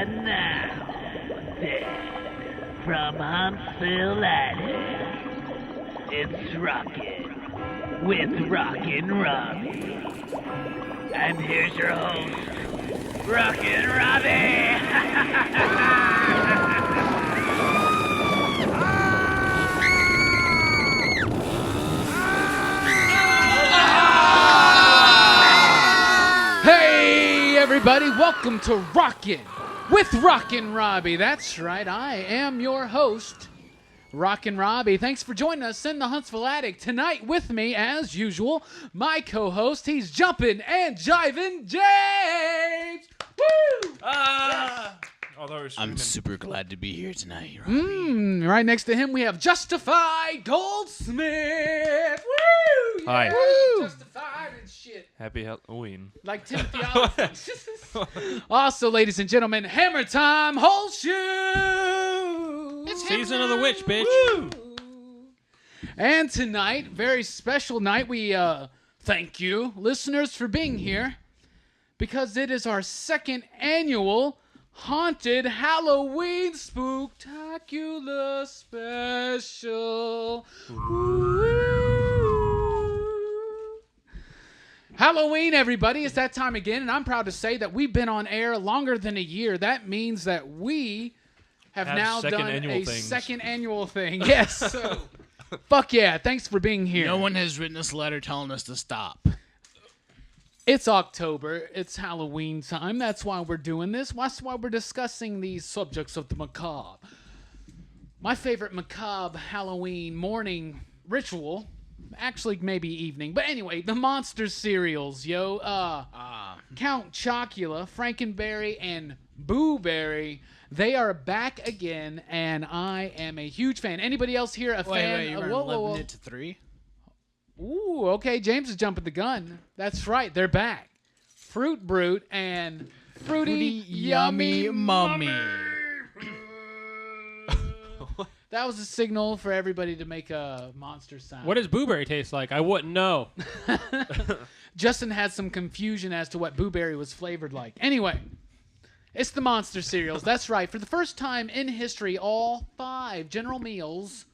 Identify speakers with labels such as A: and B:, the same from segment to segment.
A: And now, then, from Huntsville Attic, it's Rockin' with Rockin Robbie. And here's your host, Rockin Robbie!
B: Everybody, welcome to Rockin' with Rockin Robbie. That's right, I am your host, Rockin Robbie. Thanks for joining us in the Huntsville Attic. Tonight with me, as usual, my co-host, he's Jumpin and Jivin James! Woo!
C: I'm super glad to be here tonight, Robbie.
B: Right next to him, we have Justified Goldsmith! Woo!
D: Hi.
B: Yeah,
D: Woo!
B: Justified and shit.
D: Happy Halloween.
B: Like Timothy Oliphant. Also, ladies and gentlemen, Hammertime, Holshoe!
D: It's Season of the Witch, bitch.
B: Woo! And tonight, very special night, we thank you, listeners, for being here, because it is our second annual Haunted Halloween Spooktacular Special. Halloween, everybody. It's that time again, and I'm proud to say that we've been on air longer than a year. That means that we have now done a second annual thing. Yes. So, fuck yeah. Thanks for being here.
C: No one has written us a letter telling us to stop.
B: It's October. It's Halloween time. That's why we're doing this. That's why we're discussing these subjects of the macabre. My favorite macabre Halloween morning ritual, actually maybe evening, but anyway, the monster cereals, yo. Count Chocula, Frankenberry, and Boo Berry. They are back again, and I am a huge fan. Anybody else here a fan?
C: Wait, you were limiting it to 3?
B: Ooh, okay, James is jumping the gun. That's right, they're back. Fruit Brute and Fruity Yummy Mummy. That was a signal for everybody to make a monster sound.
D: What does Booberry taste like? I wouldn't know.
B: Justin had some confusion as to what Boo Berry was flavored like. Anyway, it's the monster cereals. That's right. For the first time in history, all 5 General Mills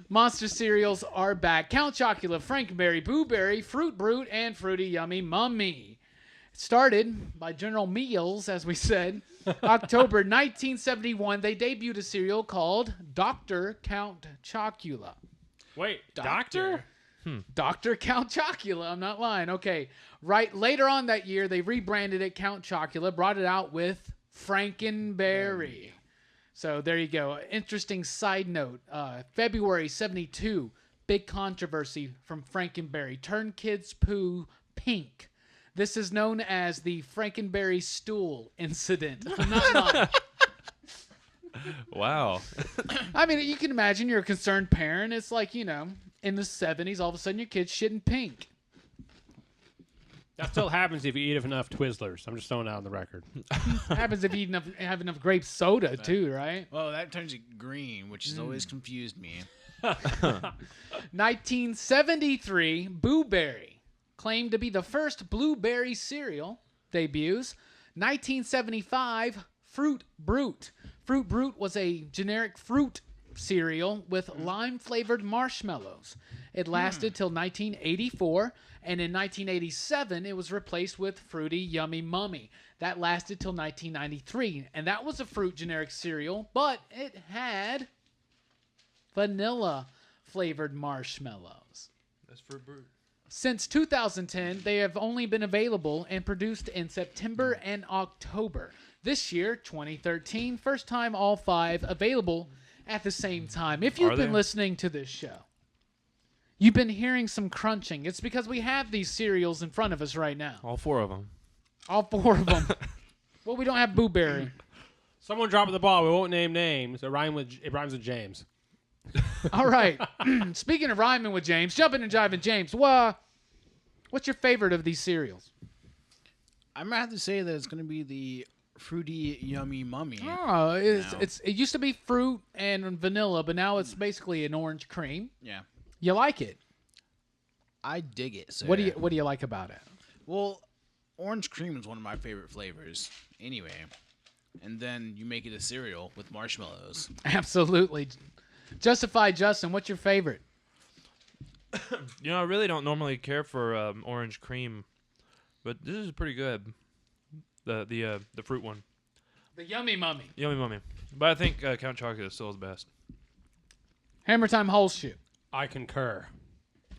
B: monster cereals are back. Count Chocula, Frankenberry, Boo Berry, Fruit Brute, and Fruity Yummy Mummy. It started by General Mills, as we said. October 1971, they debuted a cereal called Dr. Count Chocula.
D: Wait, Doctor?
B: Dr. Count Chocula. I'm not lying. Okay. Right. Later on that year, they rebranded it Count Chocula, brought it out with Frankenberry. So there you go. Interesting side note. February 72, big controversy from Frankenberry. Turned kids' poo pink. This is known as the Frankenberry stool incident. I'm not lying.
D: Wow.
B: I mean, you can imagine you're a concerned parent. It's like, in the 70s, all of a sudden your kid's shitting pink.
D: That still happens if you eat enough Twizzlers. I'm just throwing out on the record.
B: Happens if you have enough grape soda, too, right?
C: Well, that turns it green, which has always confused me.
B: 1973, Boo Berry. Claimed to be the first blueberry cereal. Debuts. 1975, Fruit Brute. Fruit Brute was a generic fruit cereal with lime-flavored marshmallows. It lasted till 1984, and in 1987, it was replaced with Fruity Yummy Mummy. That lasted till 1993, and that was a fruit generic cereal, but it had vanilla-flavored marshmallows.
D: That's Fruit Brute.
B: Since 2010, they have only been available and produced in September and October. This year, 2013, first time all 5 available at the same time. If you've been listening to this show, you've been hearing some crunching. It's because we have these cereals in front of us right now.
D: All 4 of them.
B: All 4 of them. Well, we don't have Boo Berry.
D: Someone dropped the ball. We won't name names. It rhymes with James.
B: All right. Speaking of rhyming with James, Jumpin and Jivin James, what's your favorite of these cereals?
C: I'm going to have to say that it's going to be the Fruity Yummy Mummy.
B: Oh, it used to be fruit and vanilla, but now it's basically an orange cream.
C: Yeah.
B: You like it?
C: I dig it. So
B: What do you like about it?
C: Well, Orange cream is one of my favorite flavors. Anyway, and then you make it a cereal with marshmallows.
B: Absolutely. Justified Justin, what's your favorite?
E: You know, I really don't normally care for orange cream, but this is pretty good. The fruit one.
B: The Yummy Mummy.
E: Yummy Mummy. But I think Count Chocula still is best.
B: Hammertime Holshoe.
D: I concur.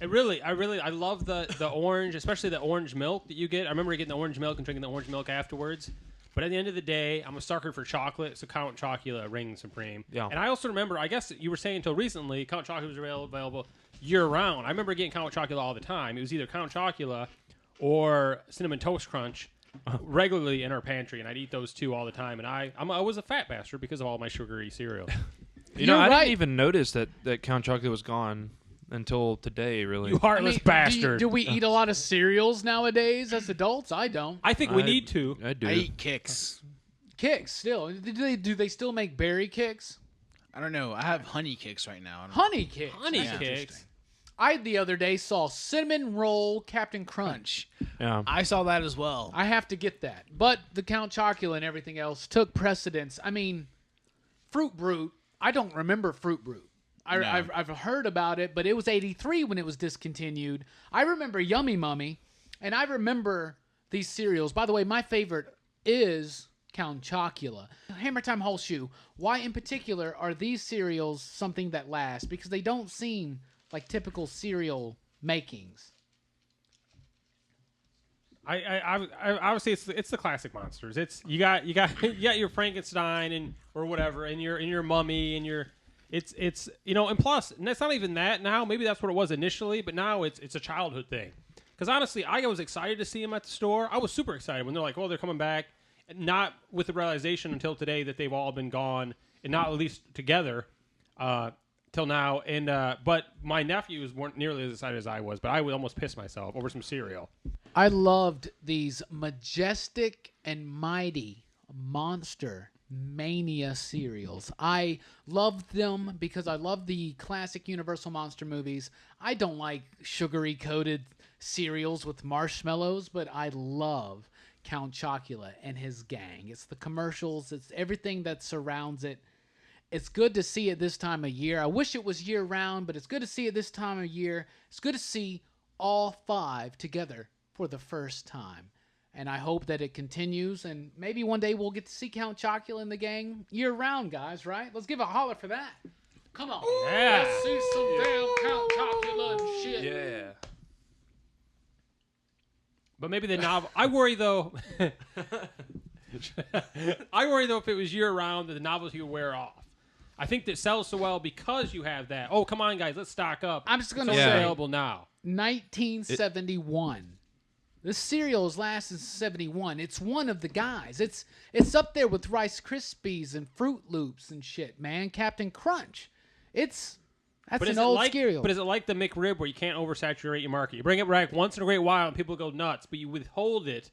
D: I love the orange, especially the orange milk that you get. I remember getting the orange milk and drinking the orange milk afterwards. But at the end of the day, I'm a sucker for chocolate, so Count Chocula reigns supreme.
E: Yeah.
D: And I also remember, I guess you were saying until recently, Count Chocula was available year-round. I remember getting Count Chocula all the time. It was either Count Chocula or Cinnamon Toast Crunch regularly in our pantry, and I'd eat those two all the time. And I was a fat bastard because of all my sugary cereal.
E: You know,
B: You're
E: I
B: right.
E: didn't even notice that Count Chocula was gone until today, really.
D: You heartless bastard.
B: Do we eat a lot of cereals nowadays as adults? I don't.
D: I think we need to.
E: I do.
C: I eat Kicks.
B: Kicks still. Do they still make berry kicks?
C: I don't know. I have honey Kicks right now. I don't
B: Honey kicks.
D: Honey
C: Yeah.
D: cakes.
B: I the other day saw cinnamon roll Captain Crunch.
E: Yeah.
C: I saw that as well.
B: I have to get that. But the Count Chocula and everything else took precedence. I mean, Fruit Brute. I don't remember Fruit Brute.
C: No.
B: I've heard about it, but it was 83 when it was discontinued. I remember Yummy Mummy, and I remember these cereals. By the way, my favorite is Count Chocula. Hammertime Holshoe. Why in particular are these cereals something that lasts? Because they don't seem like typical cereal makings.
D: I would say it's the classic monsters. It's you got your Frankenstein and or whatever, and your Mummy and your it's you know, and plus, and it's not even that now. Maybe that's what it was initially, but now it's a childhood thing. Because honestly, I was excited to see them at the store. I was super excited when they're like, "Oh, they're coming back," and not with the realization until today that they've all been gone and not at least together till now. And but my nephews weren't nearly as excited as I was, but I would almost piss myself over some cereal.
B: I loved these majestic and mighty Monster Mania cereals. I loved them because I love the classic Universal Monster movies. I don't like sugary coated cereals with marshmallows, but I love Count Chocula and his gang. It's the commercials, it's everything that surrounds it. It's good to see it this time of year. I wish it was year round, but it's good to see it this time of year. It's good to see all five together for the first time. And I hope that it continues, and maybe one day we'll get to see Count Chocula and the gang year-round, guys, right? Let's give a holler for that. Come on.
D: Yeah.
B: Let's see some damn Count Chocula and shit.
E: Yeah.
D: But maybe the novel. I worry though. I worry though if it was year-round that the novelty would wear off. I think that sells so well because you have that. Oh, come on, guys, let's stock up.
B: I'm just going to
D: It's
B: say
D: available now.
B: 1971. This cereal has lasted since 71. It's one of the guys. It's up there with Rice Krispies and Fruit Loops and shit, man. Captain Crunch. That's an old cereal.
D: But is it like the McRib where you can't oversaturate your market? You bring it back once in a great while and people go nuts, but you withhold it.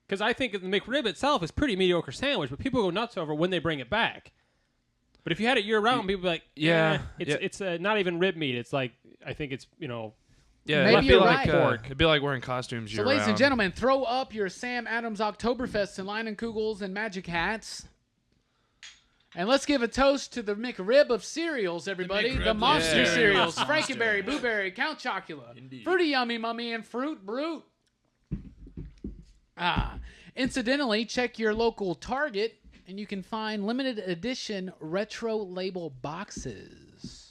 D: Because I think the McRib itself is pretty mediocre sandwich, but people go nuts over it when they bring it back. But if you had it year round, people would be like,
E: Yeah.
D: it's not even rib meat. It's like, I think it's, you know.
E: Yeah,
B: Maybe
E: it'd be
B: you're
E: like
B: right.
E: it'd be like wearing costumes
B: So,
E: year
B: ladies and
E: round.
B: gentlemen, throw up your Sam Adams Oktoberfest and Leinenkugels and Magic Hats. And let's give a toast to the McRib of cereals, everybody. The monster
E: Yeah.
B: cereals. Frankenberry, Blueberry, Count Chocula, Fruity Yummy Mummy, and Fruit Brute. Incidentally, check your local Target, and you can find limited edition retro label boxes.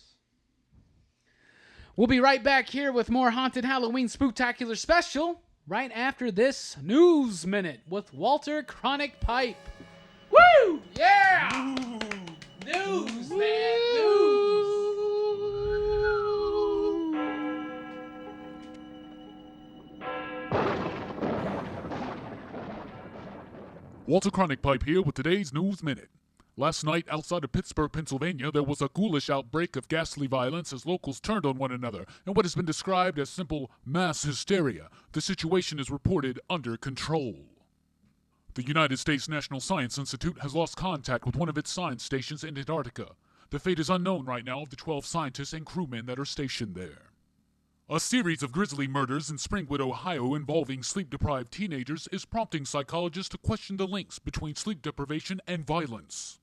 B: We'll be right back here with more Haunted Halloween Spooktacular Special right after this News Minute with Walter Chronic Pipe. Woo! Yeah! News, man! News!
F: Walter Chronic Pipe here with today's News Minute. Last night, outside of Pittsburgh, Pennsylvania, there was a ghoulish outbreak of ghastly violence as locals turned on one another in what has been described as simple mass hysteria. The situation is reported under control. The United States National Science Institute has lost contact with one of its science stations in Antarctica. The fate is unknown right now of the 12 scientists and crewmen that are stationed there. A series of grisly murders in Springwood, Ohio involving sleep-deprived teenagers is prompting psychologists to question the links between sleep deprivation and violence.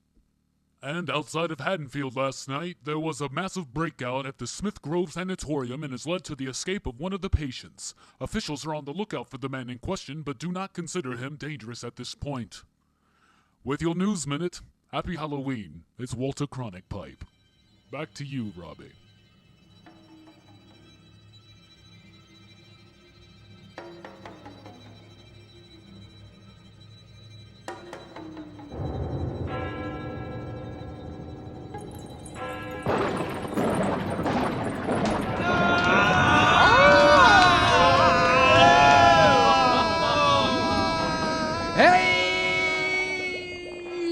F: And outside of Haddonfield last night, there was a massive breakout at the Smith Grove Sanatorium and has led to the escape of one of the patients. Officials are on the lookout for the man in question, but do not consider him dangerous at this point. With your News Minute, happy Halloween. It's Walter Chronic Pipe. Back to you, Robbie.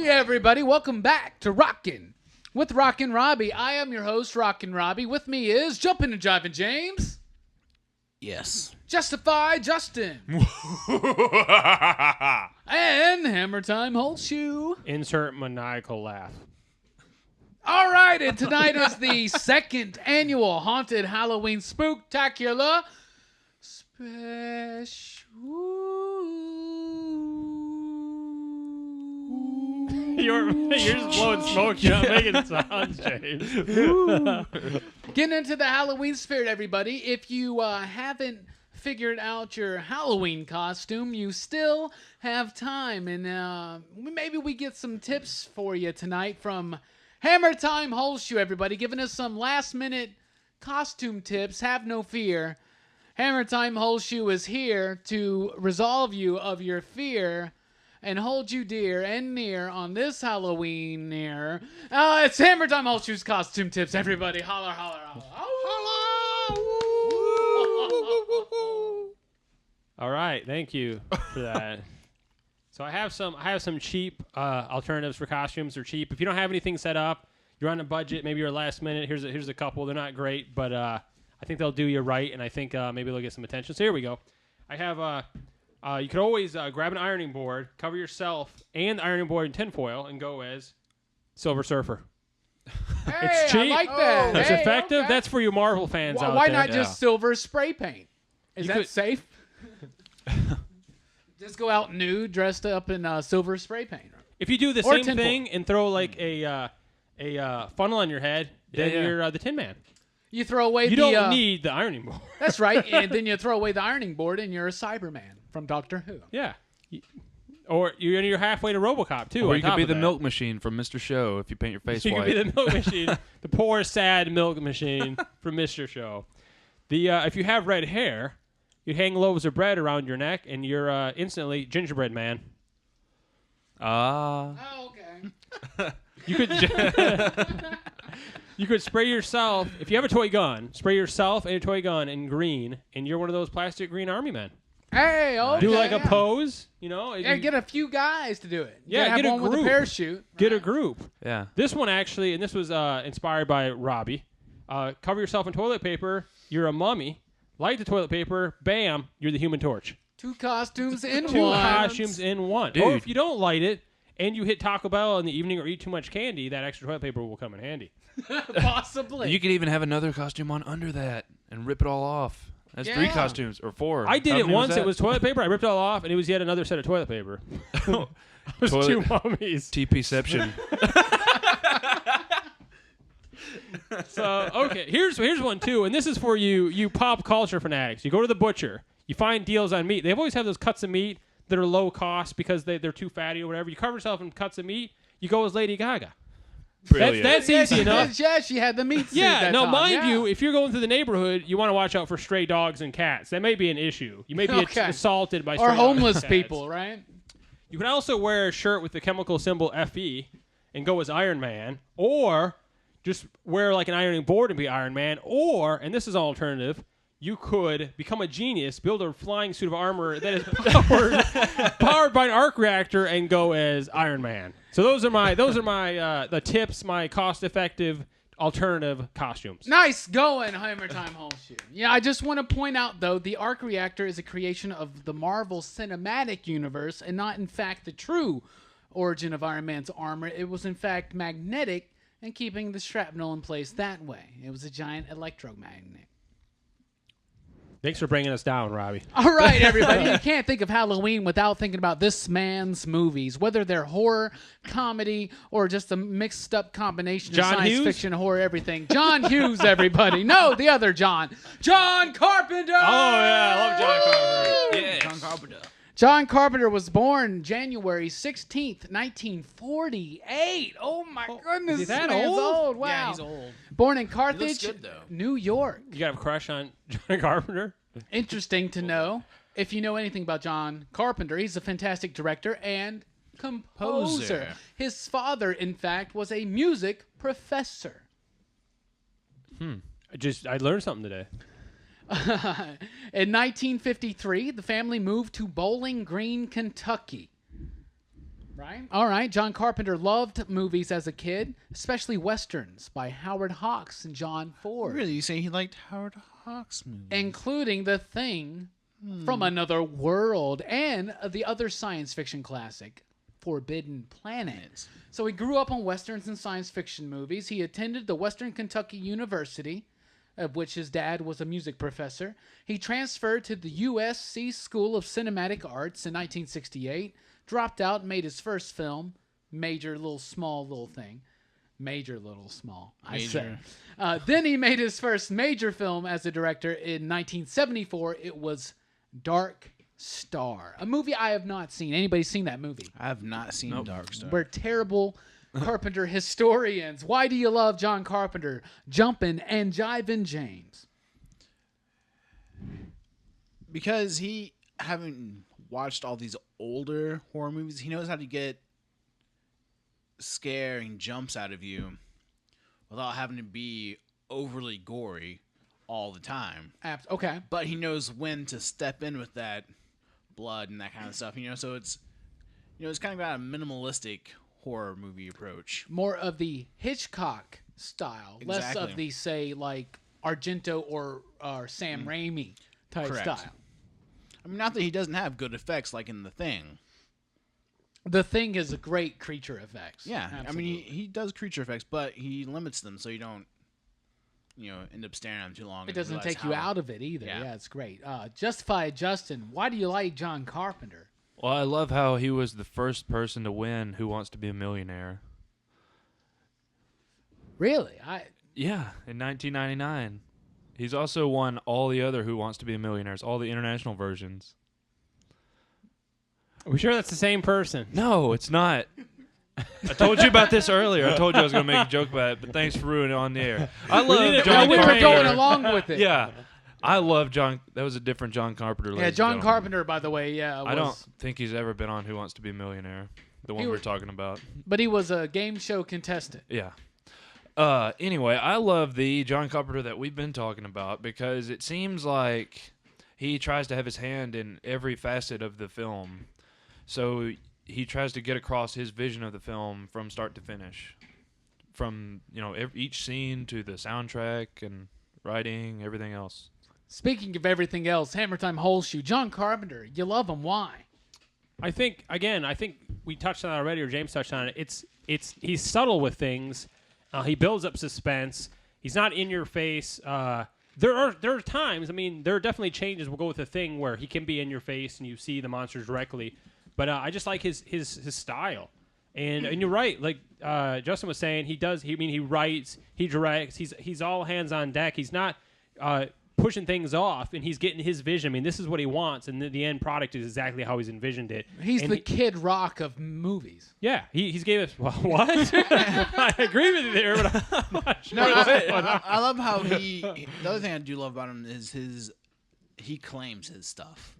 B: Everybody, welcome back to Rockin with Rockin Robbie. I am your host, Rockin Robbie. With me is Jumpin and Jivin James.
C: Yes.
B: Justify Justin. And Hammertime Holshoe.
D: Insert maniacal laugh.
B: All right, and tonight is the second annual Haunted Halloween Spooktacular Special.
D: You're just blowing smoke. You're not making sounds, James.
B: Getting into the Halloween spirit, everybody. If you haven't figured out your Halloween costume, you still have time. And maybe we get some tips for you tonight from Hammertime Holshoe, everybody, giving us some last-minute costume tips. Have no fear. Hammertime Holshoe is here to resolve you of your fear and hold you dear and near on this Halloween near. It's Hammertime Holshoe's costume tips, everybody. Holler, holler, holler. Holler!
D: All right, thank you for that. So I have some cheap alternatives for costumes. They're cheap. If you don't have anything set up, you're on a budget, maybe you're last minute. Here's a couple. They're not great, but I think they'll do you right, and I think maybe they'll get some attention. So here we go. I have you could always grab an ironing board, cover yourself and the ironing board in tinfoil, and go as Silver Surfer.
B: Hey,
D: It's cheap.
B: I like that.
D: It's
B: Hey,
D: effective.
B: okay.
D: That's for you Marvel fans out
B: Why
D: there.
B: not just silver spray paint? Is
D: You
B: that
D: could-
B: safe? Just go out nude, dressed up in silver spray paint.
D: If you do the
B: Or
D: same
B: tinfoil.
D: thing and throw like a funnel on your head, then
E: yeah.
D: you're the Tin Man.
B: You throw away
D: You
B: the...
D: don't need the ironing board.
B: That's right, and then you throw away the ironing board and you're a Cyberman from Doctor Who.
D: Yeah. Or you're halfway to RoboCop too.
E: Or
D: on
E: you
D: top
E: could be
D: of
E: the
D: that.
E: milk machine from Mr. Show if you paint your face
D: You
E: white.
D: could be the milk machine, the poor sad milk machine from Mr. Show. If you have red hair, you hang loaves of bread around your neck, and you're instantly gingerbread man.
B: Oh, okay.
D: You could you could spray yourself if you have a toy gun. Spray yourself and a toy gun in green, and you're one of those plastic green army men.
B: Hey, okay.
D: Do like a
B: yeah.
D: pose, you know.
B: Yeah, get a few guys to do it. You
D: Yeah,
B: gotta
D: get a
B: have one with
D: group.
B: a parachute.
D: Get a group.
E: Yeah.
D: This one actually, and this was inspired by Robbie. Cover yourself in toilet paper. You're a mummy. Light the toilet paper. Bam, you're the Human Torch.
B: Two costumes in
D: Two
B: one.
D: costumes in one.
E: Dude.
D: Or if you don't light it and you hit Taco Bell in the evening or eat too much candy, that extra toilet paper will come in handy.
B: Possibly.
E: You could even have another costume on under that and rip it all off. That's 3
B: Yeah.
E: costumes or 4.
D: I did
E: How
D: it
E: many
D: once.
E: that?
D: It was toilet paper. I ripped it all off, and it was yet another set of toilet paper. It was
E: Toilet-
D: two mummies.
E: TPception.
D: So okay, here's one too, and this is for you pop culture fanatics. You go to the butcher, you find deals on meat. They've always have those cuts of meat that are low cost because they're too fatty or whatever. You cover yourself in cuts of meat. You go as Lady Gaga.
E: Brilliant.
D: That's easy enough.
B: Yeah, she had the meat suit
D: Yeah,
B: that
D: no,
B: time.
D: mind
B: Yeah.
D: you, if you're going through the neighborhood, you want to watch out for stray dogs and cats. That may be an issue. You may be
B: Okay.
D: assaulted by
B: Or
D: stray dogs
B: homeless
D: and cats.
B: people, right?
D: You can also wear a shirt with the chemical symbol FE and go as Iron Man, or just wear like an ironing board and be Iron Man, or, and this is an alternative, you could become a genius, build a flying suit of armor that is powered by an arc reactor, and go as Iron Man. So those are my the tips, my cost-effective alternative costumes.
B: Nice going, Hammertime Holshoe. Yeah, I just want to point out, though, the arc reactor is a creation of the Marvel Cinematic Universe and not, in fact, the true origin of Iron Man's armor. It was, in fact, magnetic and keeping the shrapnel in place that way. It was a giant electromagnet.
D: Thanks for bringing us down, Robbie.
B: All right, everybody. You can't think of Halloween without thinking about this man's movies, whether they're horror, comedy, or just a mixed up combination
D: John
B: of science
D: Hughes?
B: fiction, horror, everything. John Hughes, everybody. No, the other John. John Carpenter!
D: Oh, yeah, I love John Carpenter.
C: Yeah, John Carpenter.
B: John Carpenter was born January 16th, 1948. Oh, my goodness.
D: is he that
B: this man's
D: old?
B: Wow.
C: Yeah, he's old.
B: Born in
C: He
B: Carthage,
C: looks good, though.
B: New York.
D: You got a crush on John Carpenter?
B: Interesting to know. If you know anything about John Carpenter, he's a fantastic director and composer.
C: Poser.
B: His father, in fact, was a music professor.
D: I learned something today.
B: In 1953, the family moved to Bowling Green, Kentucky. Right? All right. John Carpenter loved movies as a kid, especially westerns by Howard Hawks and John Ford.
C: Really? You say he liked Howard Hawks movies?
B: Including The Thing from Another World and the other science fiction classic, Forbidden Planet. So he grew up on westerns and science fiction movies. He attended the Western Kentucky University, of which his dad was a music professor. He transferred to the USC School of Cinematic Arts in 1968, dropped out and made his first film, Major Little Small Little Thing. Major Little Small, I say. Then he made his first major film as a director in 1974. It was Dark Star, a movie I have not seen. Anybody seen that movie?
C: I have not seen Dark Star.
B: We're terrible Carpenter historians. Why do you love John Carpenter? Jumpin and Jivin James.
C: Because he, having watched all these older horror movies, he knows how to get scaring jumps out of you without having to be overly gory all the time.
B: Okay.
C: But he knows when to step in with that blood and that kind of stuff. So it's it's kind of got a minimalistic horror movie approach.
B: More of the Hitchcock style, less
C: Exactly.
B: of the, say, like Argento or Sam Raimi type
C: Correct.
B: style.
C: I mean, not that he doesn't have good effects like in The Thing.
B: The Thing is a great creature effects.
C: Yeah, I
B: Absolutely.
C: mean, he does creature effects, but he limits them so you don't, end up staring at him too long.
B: It
C: and
B: doesn't
C: realize
B: take you
C: how-
B: out of it either.
C: Yeah.
B: Yeah, it's great. Justified Justin, why do you like John Carpenter?
E: Well, I love how he was the first person to win Who Wants to Be a Millionaire.
B: Really?
E: Yeah, in 1999. He's also won all the other Who Wants to Be a Millionaires, all the international versions.
D: Are we sure that's the same person?
E: No, it's not. I told you about this earlier. I told you I was going to make a joke about it, but thanks for ruining it on the air. I love John
B: we were
E: Carpenter.
B: going along with it.
E: Yeah. I love John. That was a different John Carpenter.
B: Yeah,
E: ladies and
B: John
E: gentlemen.
B: Carpenter, by the way, yeah.
E: I don't think he's ever been on Who Wants to Be a Millionaire, the one we're
B: was-
E: talking about.
B: But he was a game show contestant.
E: Yeah. Anyway, I love the John Carpenter that we've been talking about because it seems like he tries to have his hand in every facet of the film. So he tries to get across his vision of the film from start to finish. From, each scene to the soundtrack and writing, everything else.
B: Speaking of everything else, Hammertime Holshoe, John Carpenter, you love him. Why?
D: I think we touched on it already, or James touched on it. He's subtle with things. He builds up suspense. He's not in your face. There are times. I mean, there are definitely changes. We'll go with The Thing where he can be in your face and you see the monsters directly. But I just like his style. And you're right. Like Justin was saying, he writes, he directs. He's all hands on deck. He's not pushing things off, and he's getting his vision. I mean, this is what he wants, and the end product is exactly how he's envisioned it.
B: He's
D: And
B: the Kid Rock of movies.
D: Yeah, he's gave us what? I agree with you there, but I'm not sure.
C: No, I love how the other thing I do love about him is he claims his stuff.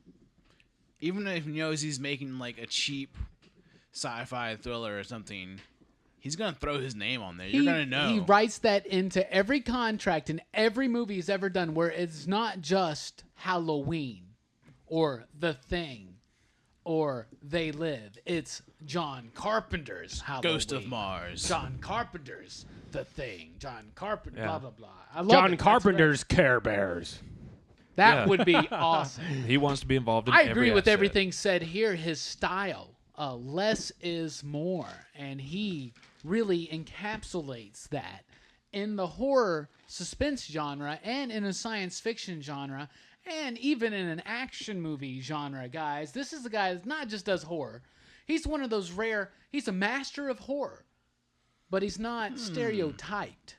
C: Even if he knows he's making like a cheap sci-fi thriller or something, he's gonna throw his name on there. You're gonna know.
B: He writes that into every contract in every movie he's ever done, where it's not just Halloween or The Thing or They Live. It's John Carpenter's Halloween.
C: Ghost of Mars.
B: John Carpenter's The Thing. John Carpenter.
E: Yeah.
B: Blah blah blah. I love
D: John
B: it. That's
D: Carpenter's Care Bears.
B: great. That
E: Yeah.
B: would be awesome.
E: He wants to be involved in
B: I
E: every
B: agree with
E: asset.
B: everything said here. His style, less is more, and he really encapsulates that in the horror suspense genre and in a science fiction genre, And even in an action movie genre, guys, this is a guy that not just does horror. He's one of those rare, he's a master of horror, but he's not stereotyped.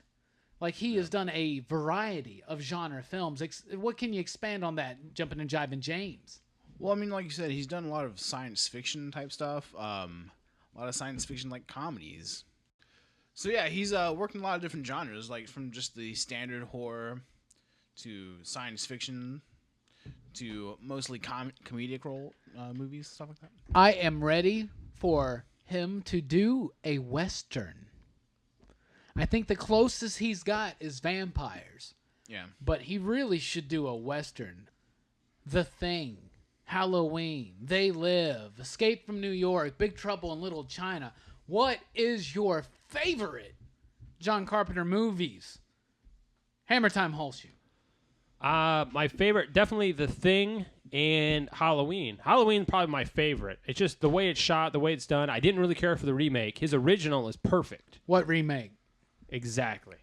B: Like, he has done a variety of genre films. What can you expand on that, Jumpin and Jivin James?
C: Well, I mean, like you said, he's done a lot of science fiction type stuff. A lot of science fiction like comedies. So yeah, he's worked in a lot of different genres, like from just the standard horror to science fiction to mostly comedic role movies, stuff like that.
B: I am ready for him to do a Western. I think the closest he's got is vampires.
C: Yeah.
B: But he really should do a Western. The Thing, Halloween, They Live, Escape from New York, Big Trouble in Little China. What is your favorite John Carpenter movies? Hammertime, Holshoe.
D: My favorite, definitely The Thing and Halloween. Halloween probably my favorite. It's just the way it's shot, the way it's done. I didn't really care for the remake. His original is perfect.
B: What remake?
D: Exactly.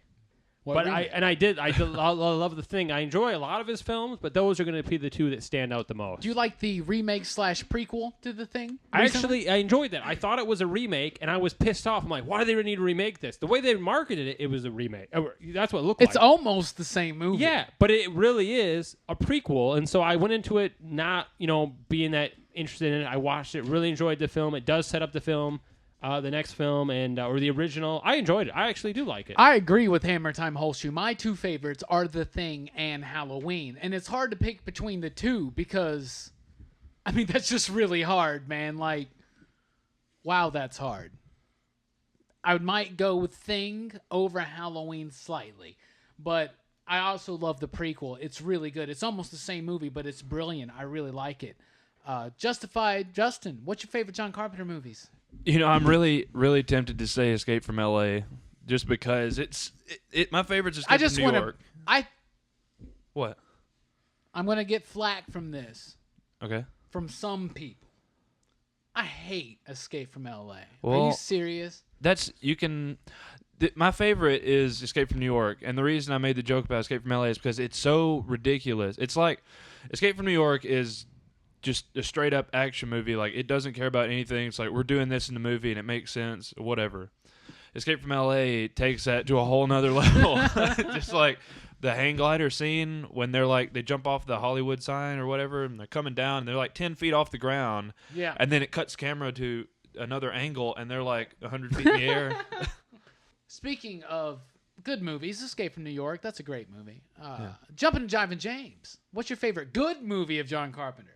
B: What
D: But
B: remake?
D: I love The Thing. I enjoy a lot of his films, but those are going to be the two that stand out the most.
B: Do you like the remake / prequel to The Thing?
D: I
B: recently?
D: enjoyed that. I thought it was a remake, and I was pissed off. I'm like, why do they need to remake this? The way they marketed it, it was a remake. That's what it looked
B: It's
D: like.
B: almost the same movie.
D: Yeah, but it really is a prequel, and so I went into it not, being that interested in it. I watched it, really enjoyed the film. It does set up the film, the next film, and or the original. I enjoyed it. I actually do like it.
B: I agree with Hammertime Holshoe. My two favorites are The Thing and Halloween. And it's hard to pick between the two because, I mean, that's just really hard, man. Like, wow, that's hard. I might go with Thing over Halloween slightly. But I also love the prequel. It's really good. It's almost the same movie, but it's brilliant. I really like it. Justified, Justin, what's your favorite John Carpenter movies?
E: I'm really, really tempted to say Escape from L.A. just because it's my favorite's Escape from New York. What?
B: I'm going to get flack from this.
E: Okay.
B: From some people. I hate Escape from L.A. Are
E: Well,
B: you serious?
E: My favorite is Escape from New York, and the reason I made the joke about Escape from L.A. is because it's so ridiculous. It's like Escape from New York is just a straight up action movie. Like, it doesn't care about anything. It's like, we're doing this in the movie and it makes sense, whatever. Escape from LA takes that to a whole nother level. Just like the hang glider scene when they jump off the Hollywood sign or whatever, and they're coming down and they're like 10 feet off the ground.
B: Yeah.
E: And then it cuts camera to another angle and they're like 100 feet in the air.
B: Speaking of good movies, Escape from New York, that's a great movie. Jumpin and Jivin James, what's your favorite good movie of John Carpenter?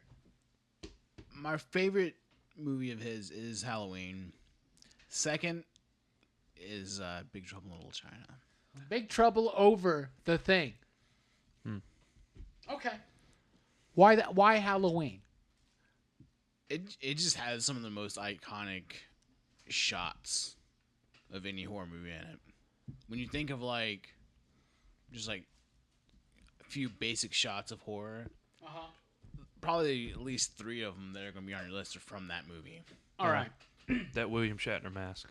C: My favorite movie of his is Halloween. Second is Big Trouble in Little China.
B: Big Trouble over The Thing. Okay. Why Halloween?
C: It just has some of the most iconic shots of any horror movie in it. When you think of just a few basic shots of horror, probably at least 3 of them that are going to be on your list are from that movie.
B: All right.
E: That William Shatner mask.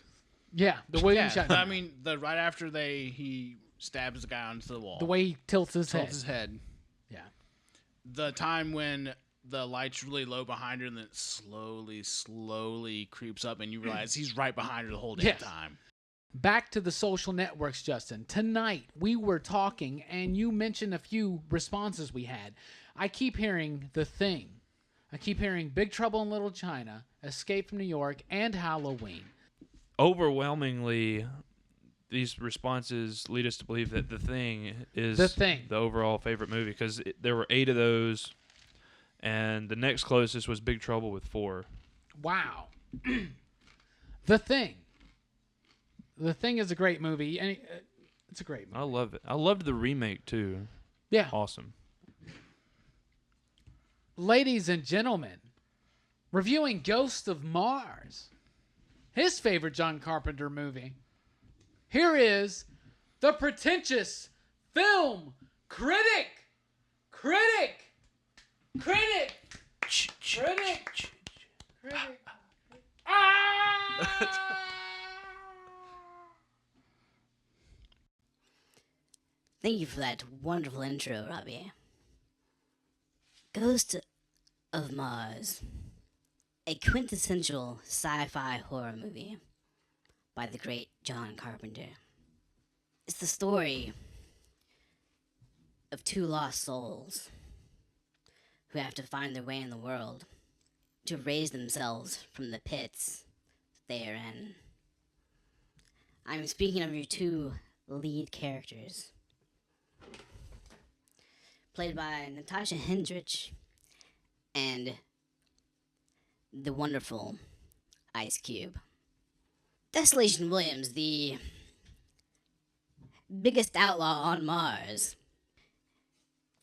B: Yeah, the William Shatner.
C: I mean, right after he stabs the guy onto the wall.
B: The way he tilts his
C: head.
B: Yeah.
C: The time when the light's really low behind her and then it slowly creeps up and you realize he's right behind her the whole damn time.
B: Back to the social networks, Justin. Tonight, we were talking, and you mentioned a few responses we had. I keep hearing The Thing. I keep hearing Big Trouble in Little China, Escape from New York, and Halloween.
E: Overwhelmingly, these responses lead us to believe that The Thing is the overall favorite movie because there were 8 of those, and the next closest was Big Trouble with 4.
B: Wow. The Thing. The Thing is a great movie, and it's a great movie.
E: I love it. I loved the remake too.
B: Yeah.
E: Awesome.
B: Ladies and gentlemen, reviewing Ghost of Mars, his favorite John Carpenter movie. Here is the pretentious film critic.
G: Thank you for that wonderful intro, Robbie. Ghost of Mars, a quintessential sci-fi horror movie by the great John Carpenter. It's the story of two lost souls who have to find their way in the world to raise themselves from the pits they are in. I'm speaking of your two lead characters, played by Natasha Hendrich and the wonderful Ice Cube. Desolation Williams, the biggest outlaw on Mars,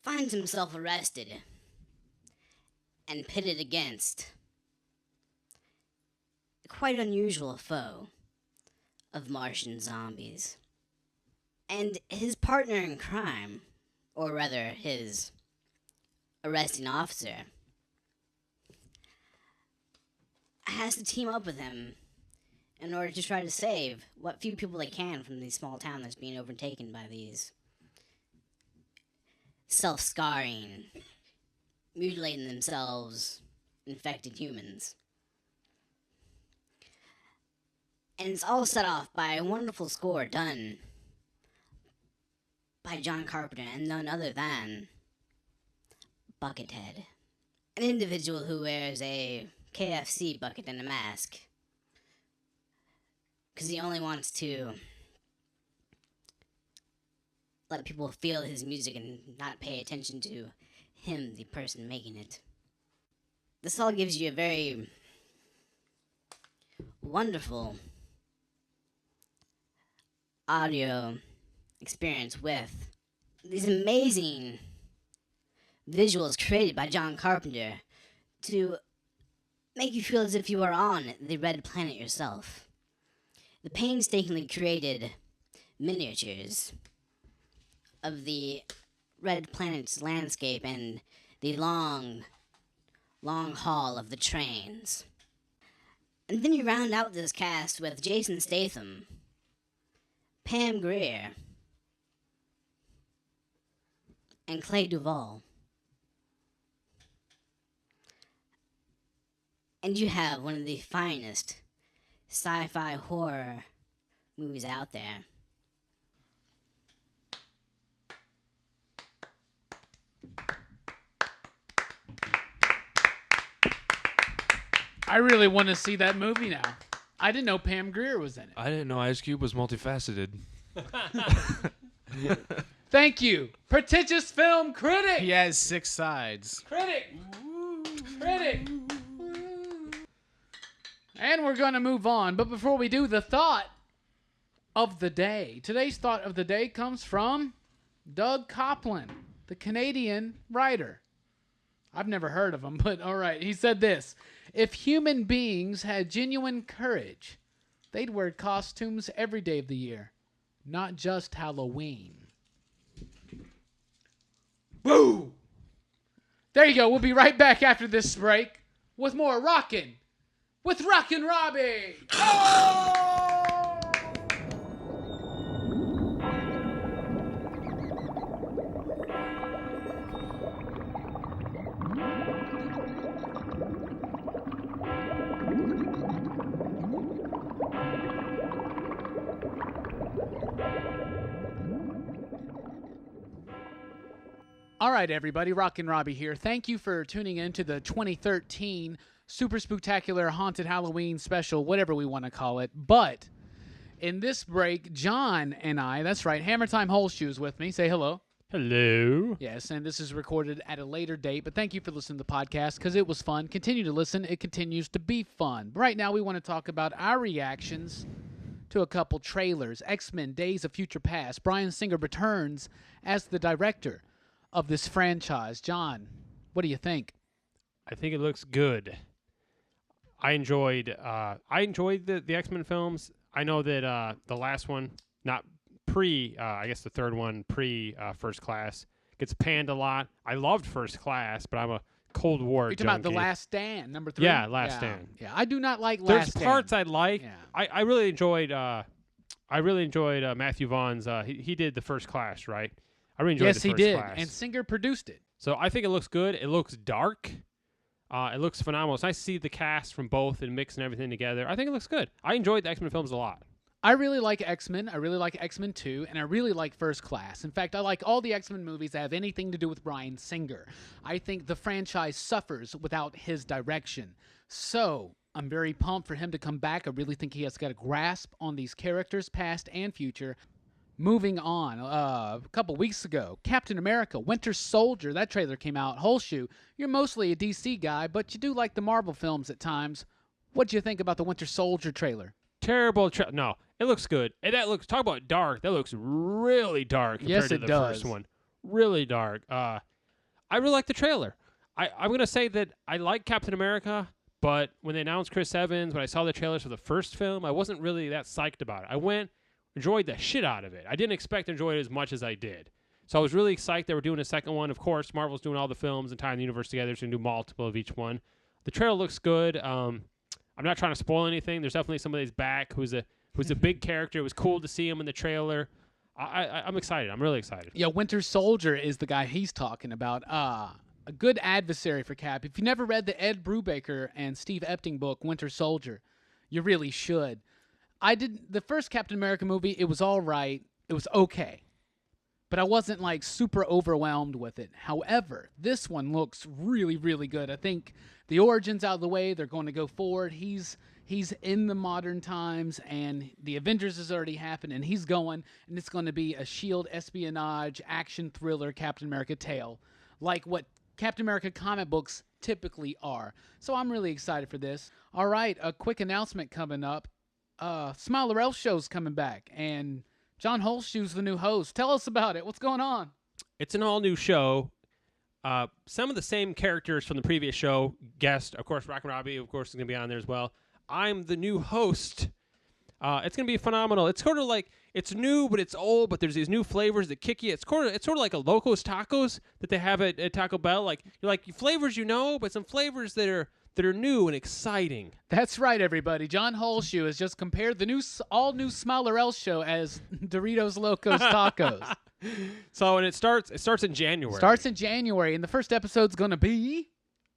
G: finds himself arrested and pitted against a quite unusual foe of Martian zombies. And his partner in crime, or rather his arresting officer, has to team up with him in order to try to save what few people they can from the small town that's being overtaken by these self-scarring, mutilating themselves, infected humans. And it's all set off by a wonderful score done by John Carpenter and none other than Buckethead, an individual who wears a KFC bucket and a mask because he only wants to let people feel his music and not pay attention to him, the person making it. This all gives you a very wonderful audio experience with these amazing visuals created by John Carpenter to make you feel as if you are on the Red Planet yourself. The painstakingly created miniatures of the Red Planet's landscape and the long haul of the trains. And then you round out this cast with Jason Statham, Pam Grier, and Clay Duvall. And you have one of the finest sci-fi horror movies out there.
B: I really want to see that movie now. I didn't know Pam Grier was in it.
E: I didn't know Ice Cube was multifaceted.
B: Thank you, pretentious film critic.
C: He has 6 sides.
B: Critic. And we're going to move on. But before we do, the thought of the day. Today's thought of the day comes from Doug Coplin, the Canadian writer. I've never heard of him, but all right. He said this: if human beings had genuine courage, they'd wear costumes every day of the year, not just Halloween. Boo! There you go. We'll be right back after this break with more Rockin' with Rockin Robbie. Oh! All right, everybody, Rockin' Robbie here. Thank you for tuning in to the 2013 Super Spooktacular Haunted Halloween special, whatever we want to call it. But in this break, John and I, that's right, Hammertime Holshoe is with me. Say hello.
D: Hello.
B: Yes, and this is recorded at a later date, but thank you for listening to the podcast because it was fun. Continue to listen. It continues to be fun. Right now, we want to talk about our reactions to a couple trailers. X-Men Days of Future Past. Bryan Singer returns as the director of this franchise. John, what do you think?
D: I think it looks good. I enjoyed the X-Men films. I know that the last one, not I guess the third one, First Class, gets panned a lot. I loved First Class, but I'm a Cold War
B: You're talking about The Last Stand, number 3?
D: Yeah, Last Stand.
B: Yeah, I do not like
D: There's
B: Last Stand.
D: parts I like.
B: Yeah.
D: I really enjoyed Matthew Vaughn's. He did the First Class, right? I really enjoyed the First Class.
B: And Singer produced it.
D: So I think it looks good. It looks dark. It looks phenomenal. It's nice to see the cast from both and mixing everything together. I think it looks good. I enjoyed the X-Men films a lot.
B: I really like X-Men. I really like X-Men 2, and I really like First Class. In fact, I like all the X-Men movies that have anything to do with Bryan Singer. I think the franchise suffers without his direction. So, I'm very pumped for him to come back. I really think he has got a grasp on these characters, past and future. Moving on, a couple weeks ago, Captain America, Winter Soldier, that trailer came out. Holshoe, you're mostly a DC guy, but you do like the Marvel films at times. What do you think about the Winter Soldier trailer?
D: Terrible. No, it looks good. And that looks, talk about dark. That looks really dark compared to the first one. Really dark. I really like the trailer. I'm going to say that I like Captain America, but when they announced Chris Evans, when I saw the trailers for the first film, I wasn't really that psyched about it. I went, enjoyed the shit out of it. I didn't expect to enjoy it as much as I did. So I was really psyched they were doing a second one. Of course, Marvel's doing all the films and tying the universe together, so they can do multiple of each one. The trailer looks good. I'm not trying to spoil anything. There's definitely somebody's back who's a big character. It was cool to see him in the trailer. I'm excited. I'm really excited.
B: Yeah, Winter Soldier is the guy he's talking about. A good adversary for Cap. If you never read the Ed Brubaker and Steve Epting book, Winter Soldier, you really should. The first Captain America movie, it was all right. It was okay. But I wasn't like super overwhelmed with it. However, this one looks really, really good. I think the origin's out of the way. They're going to go forward. He's in the modern times, and the Avengers has already happened, and he's going, and it's going to be a S.H.I.E.L.D. espionage, action thriller Captain America tale, like what Captain America comic books typically are. So I'm really excited for this. All right, a quick announcement coming up. Smiler Elf Show's coming back, and John Holshoe's the new host. Tell us about it. What's going on?
D: It's an all-new show. Some of the same characters from the previous show, guest, of course, Rockin Robbie, of course, is going to be on there as well. I'm the new host. It's going to be phenomenal. It's sort of like, it's new, but it's old, but there's these new flavors that kick you. It's sort of like a Locos Tacos that they have at Taco Bell. Like, you're like, flavors but some flavors that are new and exciting.
B: That's right, everybody. John Holshoe has just compared the all-new Smiler Elf Show as Doritos Locos Tacos.
D: So, and it starts in January.
B: Starts in January, and the first episode's going to be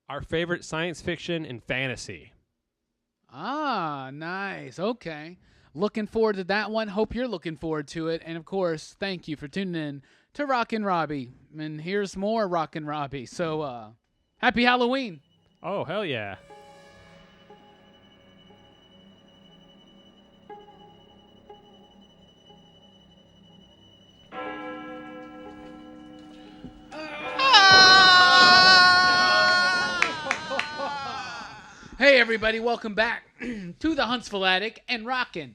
D: our favorite science fiction and fantasy.
B: Ah, nice. Okay. Looking forward to that one. Hope you're looking forward to it. And, of course, thank you for tuning in to Rockin Robbie. And here's more Rockin Robbie. So, happy Halloween.
D: Oh, hell yeah.
B: Hey, everybody. Welcome back to the Huntsville Attic and Rockin'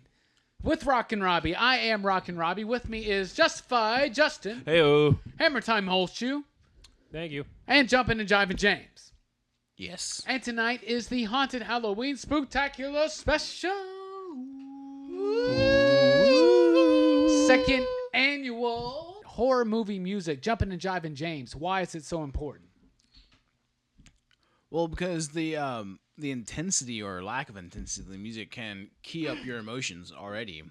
B: with Rockin Robbie. I am Rockin Robbie. With me is Justified Justin.
E: Hey-o.
B: Hammertime Holshoe.
D: Thank you.
B: And Jumpin and Jivin James.
C: Yes.
B: And tonight is the Haunted Halloween Spooktacular Special. Second annual horror movie music, Jumpin and Jivin James. Why is it so important?
C: Well, because the intensity or lack of intensity of the music can key up your emotions already.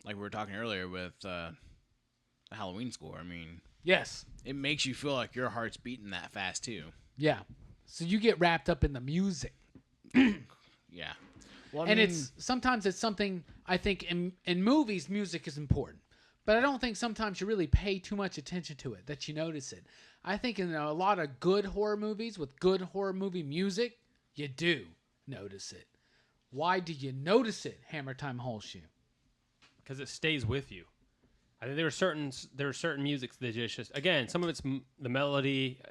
C: Like we were talking earlier with the Halloween score. I mean,
B: Yes.
C: it makes you feel like your heart's beating that fast too.
B: Yeah. So you get wrapped up in the music.
C: Yeah. Well, I
B: And
C: mean,
B: sometimes it's something I think in movies, music is important. But I don't think sometimes you really pay too much attention to it, that you notice it. I think in a lot of good horror movies with good horror movie music, you do notice it. Why do you notice it, Hammertime Holshoe?
D: Because it stays with you. I think there are certain music that just again, some of it's the melody.